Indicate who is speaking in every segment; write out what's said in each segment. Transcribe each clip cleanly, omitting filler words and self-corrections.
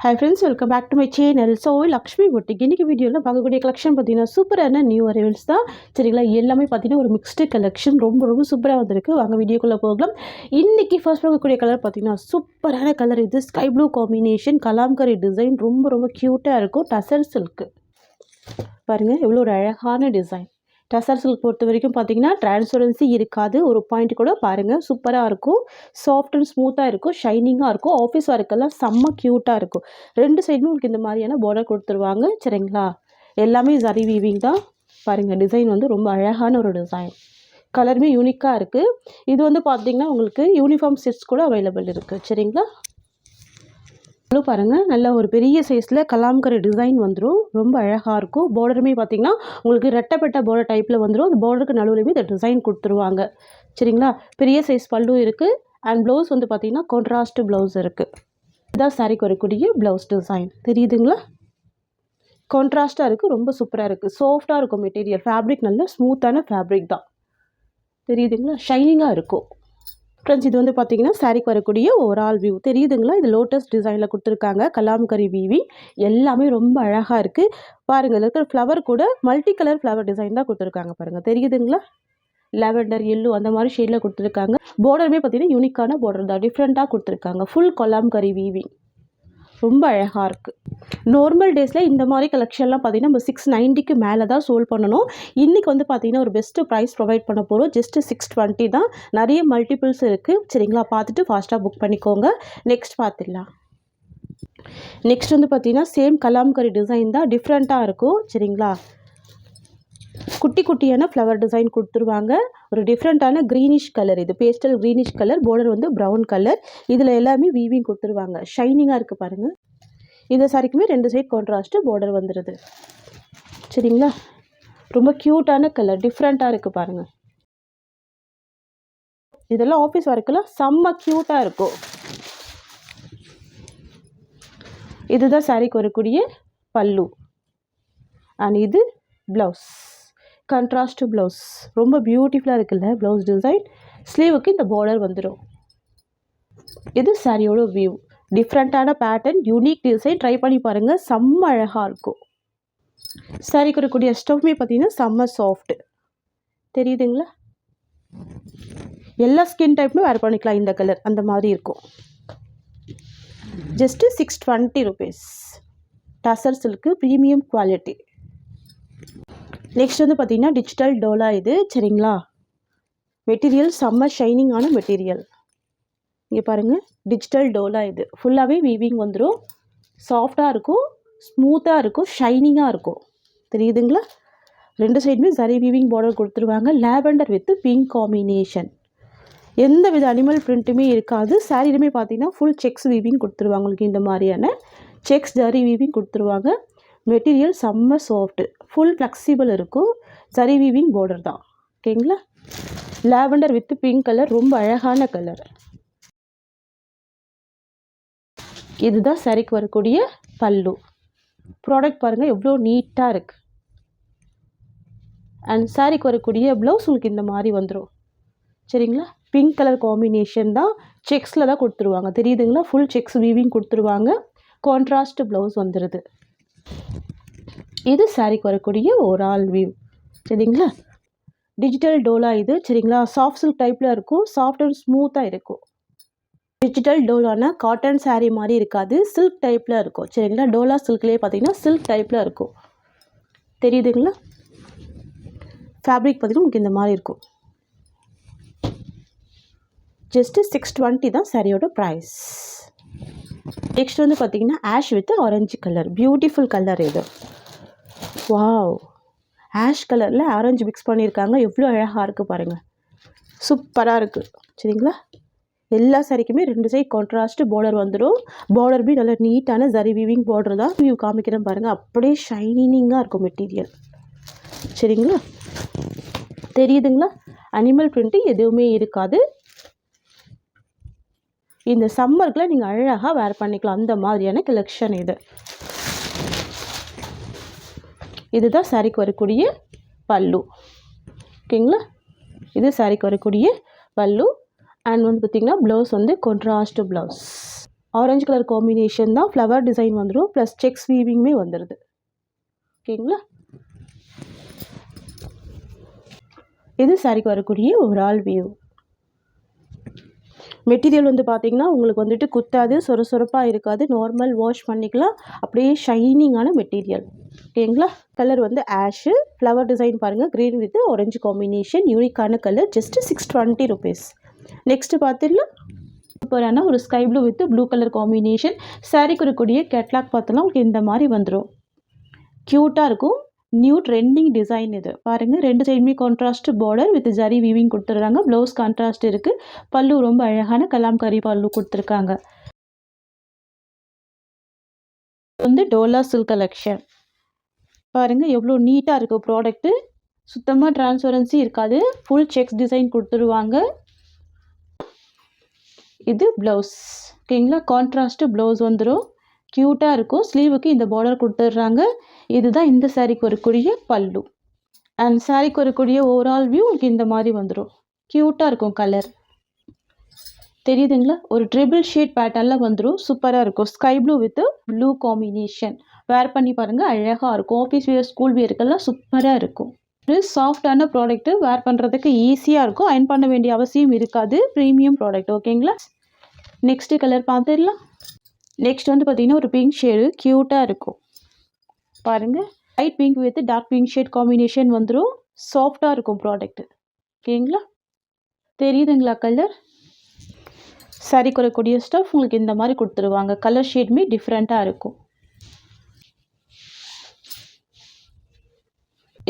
Speaker 1: Hi friends, welcome back to my channel. So Lakshmi Boutique இன்னைக்கு வீடியோல பார்க்கக்கூடிய collection பார்த்தீங்கன்னா சூப்பரான நியூ அரைவல்ஸ் தான். சரிங்களா, எல்லாமே பார்த்தீங்கன்னா ஒரு மிக்ஸ்டு கலெக்ஷன் ரொம்ப சூப்பராக வந்திருக்கு. வாங்க வீடியோக்குள்ளே போகலாம். இன்னைக்கு ஃபர்ஸ்ட் பார்க்கக்கூடிய கலர் பார்த்தீங்கன்னா சூப்பரான கலர். இது sky blue combination, Kalamkari design, ரொம்ப க்யூட்டாக இருக்கும். டசர் சில்க் பாருங்கள், எவ்வளோ ஒரு அழகான டிசைன். டசர் சில்க் பொறுத்த வரைக்கும் பார்த்தீங்கன்னா டிரான்ஸ்பரன்சி இருக்காது. ஒரு பாயிண்ட் கூட பாருங்கள், சூப்பராக இருக்கும். சாஃப்ட் அண்ட் ஸ்மூத்தாக இருக்கும், ஷைனிங்காக இருக்கும். ஆஃபீஸ் ஒர்க்கெல்லாம் செம்ம க்யூட்டாக இருக்கும். ரெண்டு சைடும் உங்களுக்கு இந்த மாதிரியான பார்டர் கொடுத்துருவாங்க. சரிங்களா, எல்லாமே ஜரி வீவிங் தான். பாருங்கள், டிசைன் வந்து ரொம்ப அழகான ஒரு டிசைன். கலருமே யூனிக்காக இருக்குது. இது வந்து பார்த்திங்கன்னா உங்களுக்கு யூனிஃபார்ம் செட்ஸ் கூட அவைலபிள் இருக்குது. சரிங்களா, பாருங்கள், நல்ல ஒரு பெரிய சைஸில் கலாம்கரி டிசைன் வந்துடும். ரொம்ப அழகாக இருக்கும். பார்டருமே பார்த்திங்கன்னா உங்களுக்கு ரெட்டப்பட்ட பார்டர் டைப்பில் வந்துடும். அந்த பார்டருக்கு நடுவுலையுமே இந்த டிசைன் கொடுத்துருவாங்க. சரிங்களா, பெரிய சைஸ் பல்லு இருக்குது. அண்ட் ப்ளவுஸ் வந்து பார்த்திங்கன்னா கான்ட்ராஸ்ட் ப்ளவுஸ் இருக்குது. இதுதான் சாரிக்கு வரக்கூடிய ப்ளவுஸ் டிசைன். தெரியுதுங்களா, கான்ட்ராஸ்ட்டாக இருக்குது. ரொம்ப சூப்பராக இருக்குது. சாஃப்டாக இருக்கும் மெட்டீரியல். ஃபேப்ரிக் நல்ல ஸ்மூத்தான ஃபேப்ரிக் தான். தெரியுதுங்களா, ஷைனிங்காக இருக்கும். ஃப்ரெண்ட்ஸ், இது வந்து பார்த்தீங்கன்னா சாரிக்கு வரக்கூடிய ஓவரால் வியூ. தெரியுதுங்களா, இது லோட்டஸ் டிசைனில் கொடுத்துருக்காங்க. கலாம்கரி வீவிங் எல்லாமே ரொம்ப அழகாக இருக்குது. பாருங்கள், இதில் இருக்கிற ஃப்ளவர் கூட மல்டி கலர் ஃப்ளவர் டிசைன் தான் கொடுத்துருக்காங்க. பாருங்கள், தெரியுதுங்களா, லாவெண்டர் எல்லோ அந்த மாதிரி ஷேடில் கொடுத்துருக்காங்க. பார்டருமே பார்த்தீங்கன்னா யூனிக்கான பார்டர் தான், டிஃப்ரெண்ட்டாக கொடுத்துருக்காங்க. ஃபுல் கலாம்கரி வீவிங் ரொம்ப அழகாக இருக்குது. நார்மல் டேஸில் இந்த மாதிரி கலெக்ஷன்லாம் பார்த்திங்கன்னா நம்ம 690க்கு மேலே தான் சோல் பண்ணணும். இன்றைக்கி வந்து பார்த்திங்கன்னா ஒரு பெஸ்ட்டு ப்ரைஸ் ப்ரொவைட் பண்ண போகிறோம். ஜஸ்ட்டு 620 தான். நிறைய மல்டிபிள்ஸ் இருக்குது. சரிங்களா, பார்த்துட்டு ஃபாஸ்ட்டாக புக் பண்ணிக்கோங்க. நெக்ஸ்ட் பார்த்துடலாம். நெக்ஸ்ட் வந்து பார்த்திங்கன்னா சேம் கலாம்கரி டிசைன் தான், டிஃப்ரெண்ட்டாக இருக்கும். சரிங்களா, குட்டியான ஃப்ளவர் டிசைன் கொடுத்துருவாங்க. ஒரு டிஃப்ரெண்ட்டான க்ரீனிஷ் கலர். இது பேஸ்டல் க்ரீனிஷ் கலர். பார்டர் வந்து ப்ரௌன் கலர். இதில் எல்லாமே வீவிங் கொடுத்துருவாங்க. ஷைனிங்காக இருக்குது பாருங்கள். இந்த சாரிக்குமே ரெண்டு சைட் கான்ட்ராஸ்ட்டு பார்டர் வந்துடுது. சரிங்களா, ரொம்ப க்யூட்டான கலர், டிஃப்ரெண்ட்டாக இருக்குது பாருங்கள். இதெல்லாம் ஆஃபீஸ் ஒர்க்கெல்லாம் செம்ம க்யூட்டாக இருக்கும். இதுதான் சாரிக்கு வரக்கூடிய பல்லு. அண்ட் இது ப்ளவுஸ், கான்ட்ராஸ்ட் ப்ளவுஸ். ரொம்ப பியூட்டிஃபுல்லாக இருக்குல்ல ப்ளவுஸ் டிசைன். ஸ்லீவுக்கு இந்த பார்டர் வந்துடும். இது சாரியோட வியூ. டிஃப்ரெண்ட்டான பேட்டர்ன், யூனிக் டிசைன். ட்ரை பண்ணி பாருங்கள், செம்ம அழகாக இருக்கும். சாரிக்கு வரக்கூடிய ஸ்டவ்மே பார்த்தீங்கன்னா செம்ம சாஃப்ட். தெரியுதுங்களா, எல்லா ஸ்கின் டைப்புமே வேர் பண்ணிக்கலாம். இந்த கலர் அந்த மாதிரி இருக்கும். Just 620 rupees. Tussar silk, premium quality. Next வந்து பார்த்திங்கன்னா டிஜிட்டல் டோலா இது. சரிங்களா, மெட்டீரியல் செம்ம ஷைனிங்கான மெட்டீரியல். இங்கே பாருங்கள், டிஜிட்டல் டோலா இது. ஃபுல்லாகவே வீவிங் வந்துடும். சாஃப்டாக இருக்கும், ஸ்மூத்தாக இருக்கும், ஷைனிங்காக இருக்கும். தெரியுதுங்களா, ரெண்டு சைடுமே சரி வீவிங் பார்டர் கொடுத்துருவாங்க. Lavender with pink combination. எந்த வித அனிமல் பிரிண்ட்டுமே இருக்காது. சாரிலுமே பார்த்தீங்கன்னா ஃபுல் செக்ஸ் வீவிங் கொடுத்துருவாங்க. உங்களுக்கு இந்த மாதிரியான செக்ஸ் ஜரி வீவிங் கொடுத்துருவாங்க. மெட்டீரியல் செம்ம சாஃப்ட், ஃபுல் ஃப்ளெக்சிபிள் இருக்கும். சரி வீவிங் பார்டர் தான். ஓகேங்களா, லாவெண்டர் வித் பிங்க் கலர், ரொம்ப அழகான கலர். இதுதான் சாரிக்கு வரக்கூடிய பல்லு. ப்ராடக்ட் பாருங்கள் எவ்வளோ நீட்டாக இருக்குது. அண்ட் சாரிக்கு வரக்கூடிய ப்ளவுஸ் உங்களுக்கு இந்த மாதிரி வந்துடும். சரிங்களா, பிங்க் கலர் காம்பினேஷன் தான். செக்ஸில் தான் கொடுத்துருவாங்க. தெரியுதுங்களா, ஃபுல் செக்ஸ் வீவிங் கொடுத்துருவாங்க. கான்ட்ராஸ்ட் ப்ளவுஸ் வந்துடுது. இது சாரிக்கு வரக்கூடிய ஓவரால் வியூ. சரிங்களா, டிஜிட்டல் டோலா இது. சரிங்களா, சாஃப்ட் சில்க் டைப்பில் இருக்கும். சாஃப்ட் அண்ட் ஸ்மூத்தாக இருக்கும். டிஜிட்டல் டோலானா காட்டன் சாரீ மாதிரி இருக்காது, சில்க் டைப்பில் இருக்கும். சரிங்களா, டோலா சில்க்லேயே பார்த்தீங்கன்னா சில்க் டைப்பில் இருக்கும். தெரியுதுங்களா, ஃபேப்ரிக் பார்த்தீங்கன்னா உங்களுக்கு இந்த மாதிரி இருக்கும். ஜஸ்ட்டு 620 தான் சாரியோட ப்ரைஸ். நெக்ஸ்ட் வந்து பார்த்திங்கன்னா ash with orange colour. Beautiful colour இது. வாவ், ஆஷ் கலரில் ஆரஞ்சு மிக்ஸ் பண்ணியிருக்காங்க. எவ்வளோ அழகாக இருக்குது பாருங்கள், சூப்பராக இருக்குது. சரிங்களா, எல்லா சாரிக்குமே ரெண்டு சைட் கான்ட்ராஸ்ட் பார்டர் வந்துடும். பார்டருமே நல்ல நீட்டான ஜரி வீவிங் பார்டர் தான். வியூ காமிக்கிறேன் பாருங்கள், அப்படியே ஷைனிங்காக இருக்கும் மெட்டீரியல். சரிங்களா, தெரியுதுங்களா, அனிமல் பிரிண்ட்டு எதுவுமே இருக்காது. இந்த சம்மருக்குள்ள நீங்கள் அழகாக வேர் பண்ணிக்கலாம். அந்த மாதிரியான கலெக்ஷன் இது. இதுதான் சாரிக்கு வரக்கூடிய பல்லு. ஓகேங்களா, இது சாரிக்கு வரக்கூடிய பல்லு. அண்ட் வந்து பார்த்திங்கன்னா ப்ளவுஸ் வந்து contrast blouse. Orange colour combination தான், ஃப்ளவர் டிசைன் வந்துடும், ப்ளஸ் செக்ஸ் வீவிங்குமே வந்துடுது. ஓகேங்களா? இது சாரிக்கு வரக்கூடிய ஓவரால் வியூ. மெட்டீரியல் வந்து பார்த்திங்கன்னா உங்களுக்கு வந்துட்டு குத்தாது, சொரசொரப்பாக இருக்காது, நார்மல் வாஷ் பண்ணிக்கலாம், அப்படியே ஷைனிங்கான மெட்டீரியல். ஓகேங்களா? கலர் வந்து ஆஷு, ஃப்ளவர் டிசைன் பாருங்கள், க்ரீன் வித் ஆரஞ்சு காம்பினேஷன், யூனிக்கான கலர், ஜஸ்ட்டு 620 rupees. நெக்ஸ்ட்டு பார்த்துடலாம். சூப்பரான ஒரு sky blue with blue colour combination. சாரிக்கு இருக்கக்கூடிய கேட்லாக் பார்த்தோன்னா உங்களுக்கு இந்த மாதிரி வந்துடும். க்யூட்டாக இருக்கும். நியூ ட்ரெண்டிங் டிசைன் இது பாருங்கள். 2 சைடுமே contrast border with zari weaving கொடுத்துட்றாங்க. ப்ளவுஸ் கான்ட்ராஸ்ட் இருக்குது. பல்லு ரொம்ப அழகான கலாம்கரி பல்லு கொடுத்துருக்காங்க. வந்து டோலா சில்க் கலெக்ஷன் பாருங்கள் எவ்வளோ நீட்டாக இருக்குது ப்ராடக்ட்டு. சுத்தமாக டிரான்ஸ்பரன்சி இருக்காது. ஃபுல் செக்ஸ் டிசைன் கொடுத்துருவாங்க. இது ப்ளவுஸ். ஓகேங்களா? கான்ட்ராஸ்ட்டு ப்ளவுஸ் வந்துடும். க்யூட்டாக இருக்கும். ஸ்லீவுக்கு இந்த பார்டர் கொடுத்துட்றாங்க. இதுதான் இந்த சாரிக்கு வரக்கூடிய பல்லு. அண்ட் சாரிக்கு வரக்கூடிய ஓவரால் வியூ உங்களுக்கு இந்த மாதிரி வந்துடும். க்யூட்டாக இருக்கும் கலர். தெரியுதுங்களா? ஒரு ட்ரிபிள் ஷேட் பேட்டர்னில் வந்துடும். சூப்பராக இருக்கும். Sky blue with blue combination. Wear பண்ணி பாருங்கள், அழகாக இருக்கும். ஆஃபீஸ் வியர், ஸ்கூல் வியருக்கெல்லாம் சூப்பராக இருக்கும். ஒரு சாஃப்டான ப்ராடக்ட்டு, வேர் பண்ணுறதுக்கு ஈஸியாக இருக்கும். அயர்ன் பண்ண வேண்டிய அவசியம் இருக்காது. Premium product. ஓகேங்களா? நெக்ஸ்ட்டு கலர் பார்த்துடலாம். நெக்ஸ்ட் வந்து பார்த்திங்கன்னா ஒரு பிங்க் ஷேடு க்யூட்டாக இருக்கும். பாருங்கள், light pink with dark pink shade combination வந்துடும். சாஃப்டாக இருக்கும் ப்ராடக்ட்டு. ஓகேங்களா? தெரியுதுங்களா கலர்? சாரி குறைக்கூடிய ஸ்டஃப் உங்களுக்கு இந்த மாதிரி கொடுத்துருவாங்க. கலர் ஷேடுமே டிஃப்ரெண்ட்டாக இருக்கும்.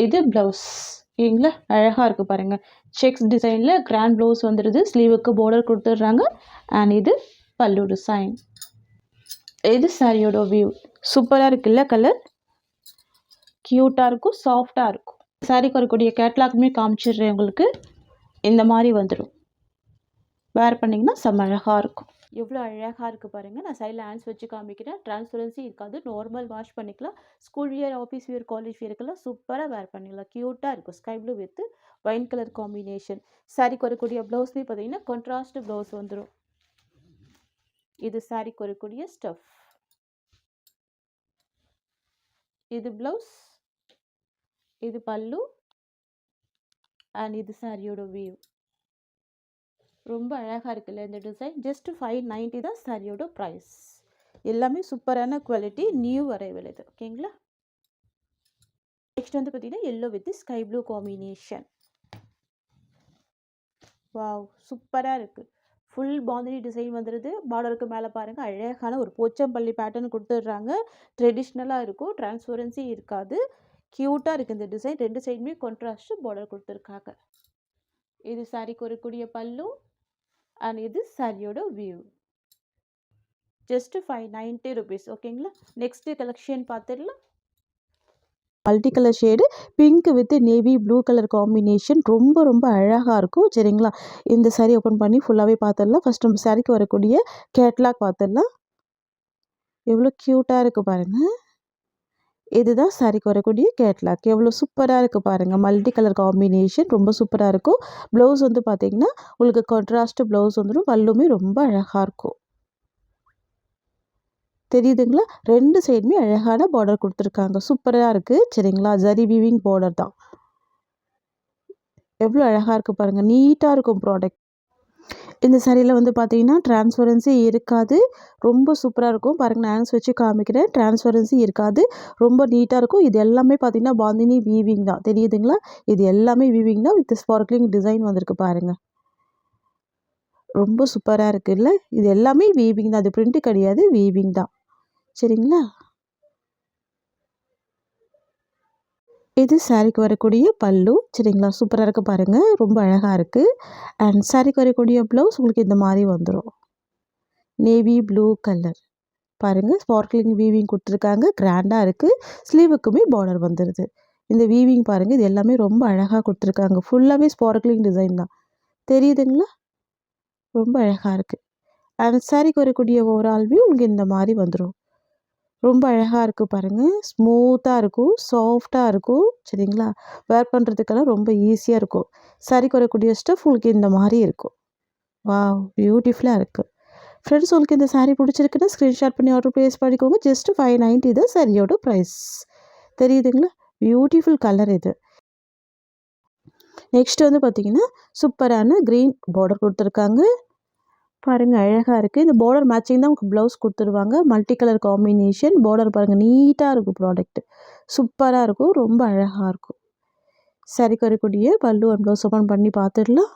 Speaker 1: இது ப்ளவுஸ். ஓகேங்களா? அழகாக இருக்குது பாருங்கள். செக்ஸ் டிசைனில் கிராண்ட் ப்ளவுஸ் வந்துடுது. ஸ்லீவுக்கு பார்டர் கொடுத்துட்றாங்க. அண்ட் இது பல்லு டிசைன். இது சாரியோட வியூ. சூப்பராக இருக்குல்ல கலர்? க்யூட்டாக இருக்கும், சாஃப்டாக இருக்கும். சாரிக்கு வரக்கூடிய கேட்லாக்குமே காமிச்சிடுறேன் உங்களுக்கு. இந்த மாதிரி வந்துடும். வேர் பண்ணிங்கன்னா செம்ம அழகாக இருக்கும். எவ்வளோ அழகாக இருக்குது பாருங்கள். நான் சைடில் ஹேண்ட்ஸ் வச்சு காமிக்கிறேன். டிரான்ஸ்பரன்சி இருக்காது. நார்மல் வாஷ் பண்ணிக்கலாம். School wear, office wear, college வியருக்கெல்லாம் சூப்பராக வேர் பண்ணிக்கலாம். க்யூட்டாக இருக்கும். Sky blue with wine colour combination. சாரிக்கு வரக்கூடிய ப்ளவுஸ்லேயே பார்த்தீங்கன்னா கான்ட்ராஸ்ட் ப்ளவுஸ் வந்துடும். இது சாரிக்கு வரக்கூடிய ஸ்டஃப். இது ப்ளவுஸ், இது பல்லு, அண்ட் இது சாரியோட வியூ. ரொம்ப அழகாக இருக்குல்ல இந்த டிசைன். ஜஸ்ட் 590 தான் சாரியோட ப்ரைஸ். எல்லாமே சூப்பரான குவாலிட்டி, நியூ அரைவல் இது. ஓகேங்களா? நெக்ஸ்ட் வந்து பார்த்தீங்கன்னா yellow with sky blue combination. Wow, சூப்பராக இருக்குது. ஃபுல் பாந்தினி டிசைன் வந்துடுது. பார்டருக்கு மேலே பாருங்கள், அழகான ஒரு போச்சம்பள்ளி பேட்டர்ன் கொடுத்துட்றாங்க. ட்ரெடிஷ்னலாக இருக்கும். டிரான்ஸ்பரன்சி இருக்காது. க்யூட்டாக இருக்குது இந்த டிசைன். 2 சைடுமே கான்ட்ராஸ்ட் பார்டர் கொடுத்துருக்காங்க. இது சாரிக்கு வரக்கூடிய பல்லு. அண்ட் இது சாரியோட வியூ. Just 590 rupees. ஓகேங்களா? நெக்ஸ்ட் கலெக்ஷன் பார்த்துடலாம். Multi colour shade pink with navy blue colour combination. ரொம்ப ரொம்ப அழகாக இருக்கும். சரிங்களா? இந்த சாரி ஓப்பன் பண்ணி ஃபுல்லாகவே பார்த்துடலாம். ஃபஸ்ட் நம்ம சாரிக்கு வரக்கூடிய கேட்லாக் பார்த்துடலாம். எவ்வளோ க்யூட்டாக இருக்குது பாருங்கள். இதுதான் சாரிக்கு வரக்கூடிய கேட்லாக். எவ்வளோ சூப்பராக இருக்குது பாருங்கள். மல்டி கலர் காம்பினேஷன் ரொம்ப சூப்பராக இருக்கும். ப்ளவுஸ் வந்து பார்த்திங்கன்னா உங்களுக்கு கான்ட்ராஸ்ட் ப்ளவுஸ் வந்துடும். பல்லுமே ரொம்ப அழகாக இருக்கும். தெரியுதுங்களா? 2 சைடுமே அழகான பார்டர் கொடுத்துருக்காங்க. சூப்பராக இருக்குது. சரிங்களா? ஜரி வீவிங் பார்டர் தான். எவ்வளோ அழகாக இருக்குது பாருங்கள். நீட்டாக இருக்கும் ப்ராடக்ட். இந்த சாரியில் வந்து பார்த்தீங்கன்னா டிரான்ஸ்பரன்சி இருக்காது. ரொம்ப சூப்பராக இருக்கும். பாருங்கள், நான் ஹேண்ட்ஸ் வச்சு காமிக்கிறேன். டிரான்ஸ்பரன்சி இருக்காது. ரொம்ப நீட்டாக இருக்கும். இது எல்லாமே பார்த்தீங்கன்னா பாந்தினி வீவிங் தான். தெரியுதுங்களா? இது எல்லாமே வீவிங் தான் வித் ஸ்பார்க்லிங் டிசைன் வந்திருக்கு பாருங்கள். ரொம்ப சூப்பராக இருக்குல்ல? இது எல்லாமே வீவிங் தான். அது பிரிண்ட் கிடையாது, வீவிங் தான். சரிங்களா? இது சாரிக்கு வரக்கூடிய பல்லு. சரிங்களா? சூப்பராக இருக்குது பாருங்கள். ரொம்ப அழகாக இருக்குது. அண்ட் சாரிக்கு வரக்கூடிய ப்ளவுஸ் உங்களுக்கு இந்த மாதிரி வந்துடும். நேவி ப்ளூ கலர் பாருங்கள். ஸ்பார்க்லிங் வீவிங் கொடுத்துருக்காங்க. கிராண்டாக இருக்குது. ஸ்லீவுக்குமே பார்டர் வந்துடுது. இந்த வீவிங் பாருங்கள். இது எல்லாமே ரொம்ப அழகாக கொடுத்துருக்காங்க. ஃபுல்லாகவே ஸ்பார்க்லிங் டிசைன் தான். தெரியுதுங்களா? ரொம்ப அழகாக இருக்குது. அண்ட் சாரிக்கு வரக்கூடிய ஓவரால் வியூ உங்களுக்கு இந்த மாதிரி வந்துடும். ரொம்ப அழகாக இருக்குது பாருங்கள். ஸ்மூத்தாக இருக்கும். சாஃப்டாக இருக்கும். சரிங்களா? வேர் பண்ணுறதுக்கெல்லாம் ரொம்ப ஈஸியாக இருக்கும். சாரிக்கு வரக்கூடிய ஸ்டஃப் உங்களுக்கு இந்த மாதிரி இருக்கும். வாவ், பியூட்டிஃபுல்லாக இருக்குது. ஃப்ரெண்ட்ஸ் உங்களுக்கு இந்த saree பிடிச்சிருக்குன்னா ஸ்க்ரீன்ஷாட் பண்ணி ஆர்டர் ப்ளேஸ் பண்ணிக்கோங்க. ஜஸ்ட் 590 இது சாரியோட ப்ரைஸ். தெரியுதுங்களா? பியூட்டிஃபுல் கலர் இது. நெக்ஸ்ட் வந்து பார்த்தீங்கன்னா சூப்பரான க்ரீன் பார்டர் கொடுத்துருக்காங்க. பாருங்கள் அழகாக இருக்குது. இந்த பார்டர் மேட்சிங் தான் உங்களுக்கு ப்ளவுஸ் கொடுத்துருவாங்க. மல்டி கலர் காம்பினேஷன் பார்டர் பாருங்கள் நீட்டாக இருக்கும். ப்ராடக்ட் சூப்பராக இருக்கும். ரொம்ப அழகாக இருக்கும். சரிக்கு வரக்கூடிய பல்லு அண்ட் ப்ளவுஸ் ஓப்பன் பண்ணி பார்த்துடலாம்.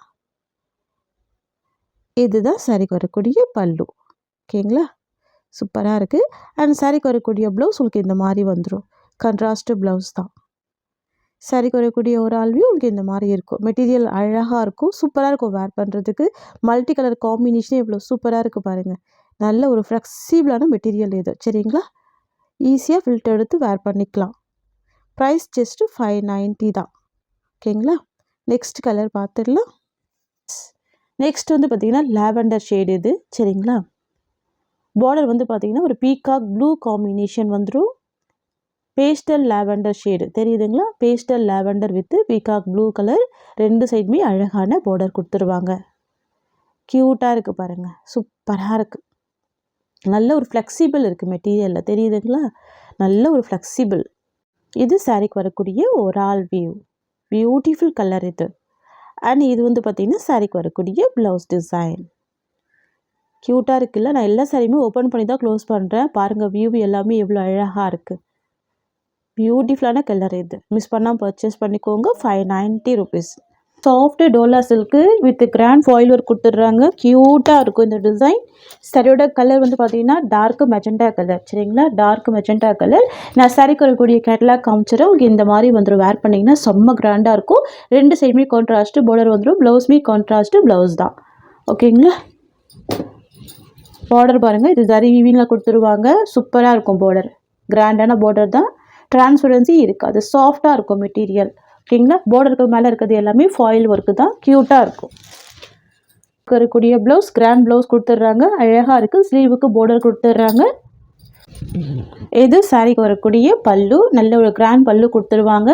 Speaker 1: இதுதான் சரிக்கு வரக்கூடிய பல்லு. ஓகேங்களா? சூப்பராக இருக்குது. அண்ட் சாரிக்கு வரக்கூடிய ப்ளவுஸ் உங்களுக்கு இந்த மாதிரி வந்துடும். கண்ட்ராஸ்ட்டு ப்ளவுஸ் தான். சாரிக்கு வரக்கூடிய ஒரு வியூ உங்களுக்கு இந்த மாதிரி இருக்கும். மெட்டீரியல் அழகாக இருக்கும். சூப்பராக இருக்கும் வேர் பண்ணுறதுக்கு. மல்டி கலர் காம்பினேஷனே இவ்வளோ சூப்பராக இருக்குது பாருங்கள். நல்ல ஒரு ஃப்ளெக்சிபிளான மெட்டீரியல் இது. சரிங்களா? ஈஸியாக ஃபில்டர் எடுத்து வேர் பண்ணிக்கலாம். ப்ரைஸ் ஜஸ்ட்டு 590 தான். ஓகேங்களா? நெக்ஸ்ட் கலர் பார்த்துடலாம். நெக்ஸ்ட் வந்து பார்த்திங்கன்னா லாவெண்டர் ஷேடு இது. சரிங்களா? பார்டர் வந்து பார்த்திங்கன்னா ஒரு பீகாக் ப்ளூ காம்பினேஷன் வந்துடும். பேஸ்டல் லாவெண்டர் ஷேடு தெரியுதுங்களா? Pastel lavender with peacock blue colour. ரெண்டு சைடுமே அழகான பார்டர் கொடுத்துருவாங்க. க்யூட்டாக இருக்குது பாருங்கள். சூப்பராக இருக்குது. நல்ல ஒரு ஃப்ளெக்சிபிள் இருக்குது மெட்டீரியலில். தெரியுதுங்களா? நல்ல ஒரு ஃப்ளெக்சிபிள். இது சாரிக்கு வரக்கூடிய ஒரு வியூ. பியூட்டிஃபுல் கலர் இது. அண்ட் இது வந்து பார்த்திங்கன்னா சாரிக்கு வரக்கூடிய ப்ளவுஸ் டிசைன். க்யூட்டாக இருக்குல்ல? நான் எல்லா சாரியுமே ஓப்பன் பண்ணி தான் க்ளோஸ் பண்ணுறேன். பாருங்கள் வியூ எல்லாமே எவ்வளோ அழகாக இருக்குது. பியூட்டிஃபுல்லான கலர் இது. மிஸ் பண்ணாமல் பர்ச்சேஸ் பண்ணிக்கோங்க. 590 rupees. Soft dola silk with grand foil work கொடுத்துட்றாங்க. க்யூட்டாக இருக்கும் இந்த டிசைன். சாரியோட கலர் வந்து பார்த்தீங்கன்னா டார்க் மெஜெண்டா கலர். சரிங்களா? Dark magenta colour. நான் சாரிக்கு வரக்கூடிய கேட்டலாக் காமிச்சிடும். உங்களுக்கு இந்த மாதிரி வந்துடும். வேர் பண்ணிங்கன்னா செம்ம கிராண்டாக இருக்கும். ரெண்டு சைடுமே கான்ட்ராஸ்ட்டு பார்டர் வந்துடும். ப்ளவுஸ்மே கான்ட்ராஸ்ட்டு ப்ளவுஸ் தான். ஓகேங்களா? பார்டர் பாருங்கள். இது ஜரி வீவிங்கில் கொடுத்துருவாங்க. சூப்பராக இருக்கும் பார்டர். கிராண்டான பார்டர் தான். டிரான்ஸ்பரன்சி இருக்காது. சாஃப்டாக இருக்கும் மெட்டீரியல். ஓகேங்களா? பார்டருக்கு மேலே இருக்கிறது எல்லாமே ஃபாயில் ஒர்க்கு தான். க்யூட்டாக இருக்கும். இருக்கக்கூடிய ப்ளவுஸ் கிராண்ட் ப்ளவுஸ் கொடுத்துட்றாங்க. அழகாக இருக்குது. ஸ்லீவுக்கு பார்டர் கொடுத்துட்றாங்க. இது சாரிக்கு வரக்கூடிய பல்லு. நல்ல ஒரு கிராண்ட் பல்லு கொடுத்துருவாங்க.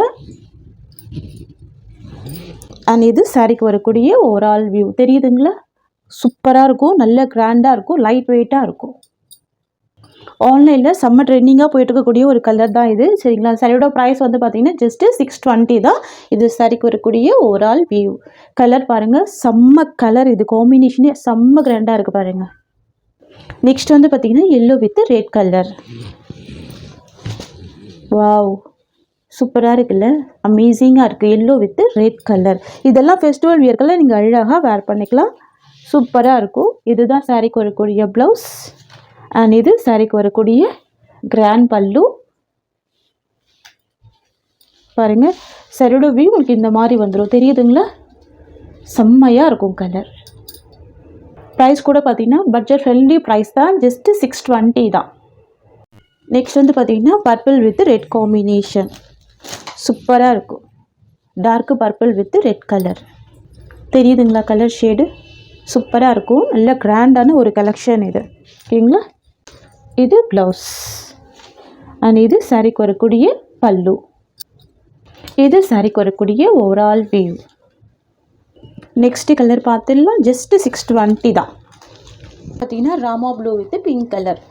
Speaker 1: அண்ட் இது சாரிக்கு வரக்கூடிய ஓவரால் வியூ. தெரியுதுங்களா? சூப்பராக இருக்கும். நல்ல கிராண்டாக இருக்கும். லைட் வெயிட்டாக இருக்கும். ஆன்லைனில் செம்ம ட்ரெண்டிங்காக போயிட்டு இருக்கக்கூடிய ஒரு கலர் தான் இது. சரிங்களா? சாரியோட ப்ரைஸ் வந்து பார்த்தீங்கன்னா ஜஸ்ட்டு 620 தான். இது சாரிக்கு வரக்கூடிய ஓவரால் வியூ. கலர் பாருங்கள். செம்ம கலர் இது. காம்பினேஷனே செம்ம கிராண்டாக இருக்குது பாருங்கள். நெக்ஸ்ட் வந்து பார்த்தீங்கன்னா yellow with red colour. Wow, சூப்பராக இருக்குல்ல? அமேசிங்காக இருக்குது. Yellow with red colour. இதெல்லாம் ஃபெஸ்டிவல் வியர்க்கெல்லாம் நீங்கள் அழகாக வேர் பண்ணிக்கலாம். சூப்பராக இருக்கும். இதுதான் சாரிக்கு வரக்கூடிய ப்ளவுஸ். அண்ட் இது சாரிக்கு வரக்கூடிய கிராண்ட் பல்லு. பாருங்கள். சாரியோட வியூ உங்களுக்கு இந்த மாதிரி வந்துடும். தெரியுதுங்களா? செம்மையாக இருக்கும் கலர். ப்ரைஸ் கூட பார்த்தீங்கன்னா பட்ஜெட் ஃப்ரெண்ட்லி ப்ரைஸ் தான். ஜஸ்ட்டு 620 தான். நெக்ஸ்ட் வந்து பார்த்தீங்கன்னா பர்பிள் வித் ரெட் காம்பினேஷன். சூப்பராக இருக்கும். Dark purple with red colour. தெரியுதுங்களா கலர் ஷேடு? சூப்பராக இருக்கும். நல்ல கிராண்டான ஒரு கலெக்ஷன் இது. ஓகேங்களா? இது ப்ளவுஸ். அண்ட் இது சாரிக்கு வரக்கூடிய பல்லு. இது சாரிக்கு வரக்கூடிய ஓவரால் வியூ. நெக்ஸ்ட் கலர் பார்த்துடலாம். ஜஸ்ட்டு 620 தான். பார்த்தீங்கன்னா Rama blue with pink colour.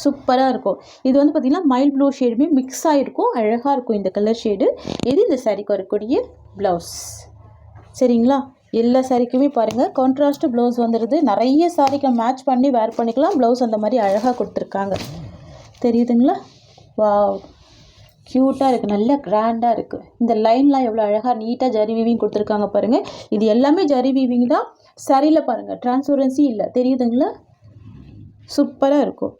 Speaker 1: சூப்பராக இருக்கும். இது வந்து பார்த்திங்கன்னா மைல்ட் ப்ளூ ஷேடுமே மிக்ஸ் ஆகிருக்கும். அழகாக இருக்கும் இந்த கலர் ஷேடு. இது இந்த சாரிக்கு வரக்கூடிய ப்ளவுஸ். சரிங்களா? எல்லா சாரிக்குமே பாருங்கள் கான்ட்ராஸ்ட்டு ப்ளவுஸ் வந்துடுது. நிறைய சாரிக்கு மேட்ச் பண்ணி வேர் பண்ணிக்கலாம். ப்ளவுஸ் அந்த மாதிரி அழகாக கொடுத்துருக்காங்க. தெரியுதுங்களா? வாவ், க்யூட்டாக இருக்குது. நல்ல கிராண்டாக இருக்குது. இந்த லைன்லாம் எவ்வளோ அழகாக நீட்டாக ஜரி வீவிங் கொடுத்துருக்காங்க பாருங்கள். இது எல்லாமே ஜரி வீவிங் தான். சாரியில் பாருங்கள் டிரான்ஸ்பரன்சி இல்லை. தெரியுதுங்களா? சூப்பராக இருக்கும்.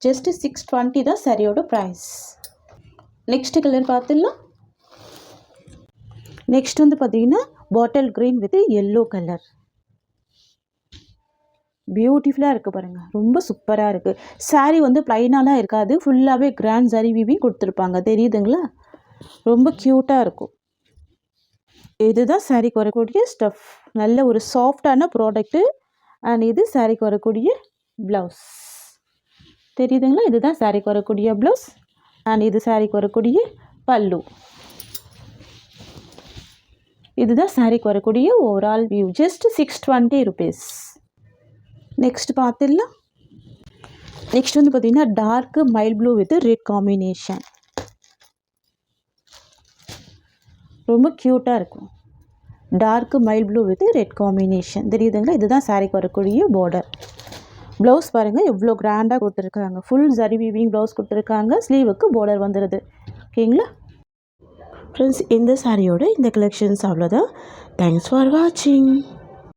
Speaker 1: ஜஸ்ட்டு 620 தான் சாரியோட ப்ரைஸ். நெக்ஸ்ட் கலர் பார்த்துடலாம். நெக்ஸ்ட் வந்து பார்த்தீங்கன்னா bottle green with yellow colour. பியூட்டிஃபுல்லாக இருக்குது பாருங்கள். ரொம்ப சூப்பராக இருக்குது. சாரீ வந்து ப்ளைனாலாம் இருக்காது. ஃபுல்லாகவே கிராண்ட் ஜரி வீவிங் கொடுத்துருப்பாங்க. தெரியுதுங்களா? ரொம்ப க்யூட்டாக இருக்கும். இதுதான் சாரீக்கு வரக்கூடிய ஸ்டஃப். நல்ல ஒரு சாஃப்டான ப்ராடக்ட்டு. அண்ட் இது சாரீக்கு வரக்கூடிய ப்ளவுஸ். தெரியுதுங்களா? இதுதான் சாரீக்கு வரக்கூடிய ப்ளவுஸ். அண்ட் இது சாரீக்கு வரக்கூடிய பல்லு. இதுதான் சாரீக்கு வரக்கூடிய overall view. Just 620 rupees. Next பார்த்துடலாம். நெக்ஸ்ட் வந்து பார்த்திங்கன்னா dark mild blue with red combination. ரொம்ப க்யூட்டாக இருக்கும். Dark mild blue with red combination தெரியுதுங்களா? இதுதான் சாரீக்கு வரக்கூடிய பார்டர். ப்ளவுஸ் பாருங்கள் எவ்வளோ கிராண்டாக கொடுத்துருக்காங்க. ஃபுல் ஜரி வீவிங் ப்ளவுஸ் கொடுத்துருக்காங்க. ஸ்லீவுக்கு பார்டர் வந்துடுது. ஓகேங்களா ஃப்ரெண்ட்ஸ், இந்த சாரியோட இந்த கலெக்ஷன்ஸ் அவ்வளோதான். தேங்க்ஸ் ஃபார் வாட்சிங்.